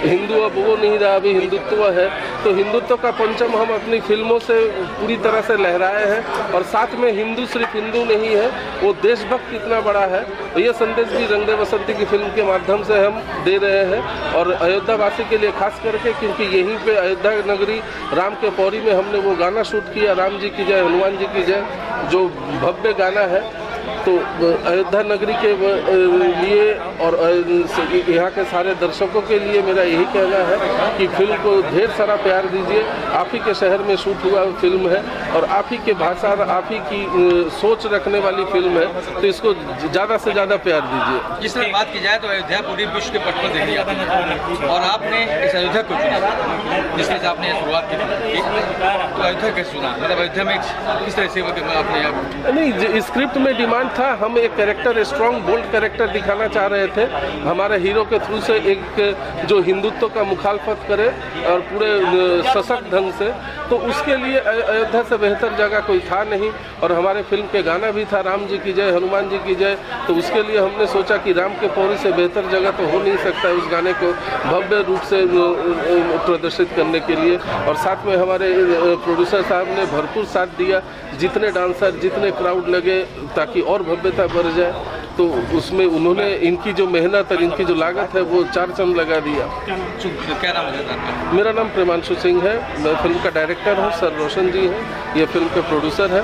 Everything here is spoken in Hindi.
हिंदू अब वो नहीं रहा, अभी हिंदुत्व है। तो हिंदुत्व का परचम हम अपनी फिल्मों से पूरी तरह से लहराए हैं और साथ में हिंदू सिर्फ हिंदू नहीं है, वो देशभक्त कितना बड़ा है तो ये संदेश भी रंग दे बसंती की फिल्म के माध्यम से हम दे रहे हैं। और अयोध्या वासी के लिए खास करके, क्योंकि यहीं पे अयोध्या नगरी राम के पौड़ी में हमने वो गाना शूट किया, राम जी की जय हनुमान जी की जय, जो भव्य गाना है। तो अयोध्या नगरी के लिए और यहाँ के सारे दर्शकों के लिए मेरा यही कहना है कि फिल्म को ढेर सारा प्यार दीजिए। आप ही के शहर में शूट हुआ फिल्म है और आप ही के भाषा और आप ही की सोच रखने वाली फिल्म है, तो इसको ज़्यादा से ज़्यादा प्यार दीजिए। जिस तरह बात की जाए तो अयोध्या पूरी विश्व के पट पर देखी जाती है और आपने इस अयोध्या को चुना, जिससे आपने शुरुआत की तो अयोध्या कैसे चुना, मतलब अयोध्या में किस तरह से आपने नहीं, स्क्रिप्ट में डिमांड था, हम एक कैरेक्टर स्ट्रॉन्ग बोल्ड कैरेक्टर दिखाना चाह रहे थे हमारे हीरो के थ्रू से, एक जो हिंदुत्व का मुखालफत करे और पूरे सशक्त ढंग से। तो उसके लिए अयोध्या से बेहतर जगह कोई था नहीं और हमारे फिल्म के गाना भी था राम जी की जय हनुमान जी की जय। तो उसके लिए हमने सोचा कि राम के पौड़ी से बेहतर जगह तो हो नहीं सकता है उस गाने को भव्य रूप से प्रदर्शित करने के लिए। और साथ में हमारे प्रोड्यूसर साहब ने भरपूर साथ दिया, जितने डांसर जितने क्राउड लगे ताकि और भव्यता बढ़ जाए। तो उसमें उन्होंने इनकी जो मेहनत और इनकी जो लागत है वो 4 चांद लगा दिया। क्या नाम है? मेरा नाम प्रेमांशु सिंह है, मैं फिल्म का डायरेक्टर हूँ, सर रोशन जी हैं, ये फिल्म के प्रोड्यूसर हैं।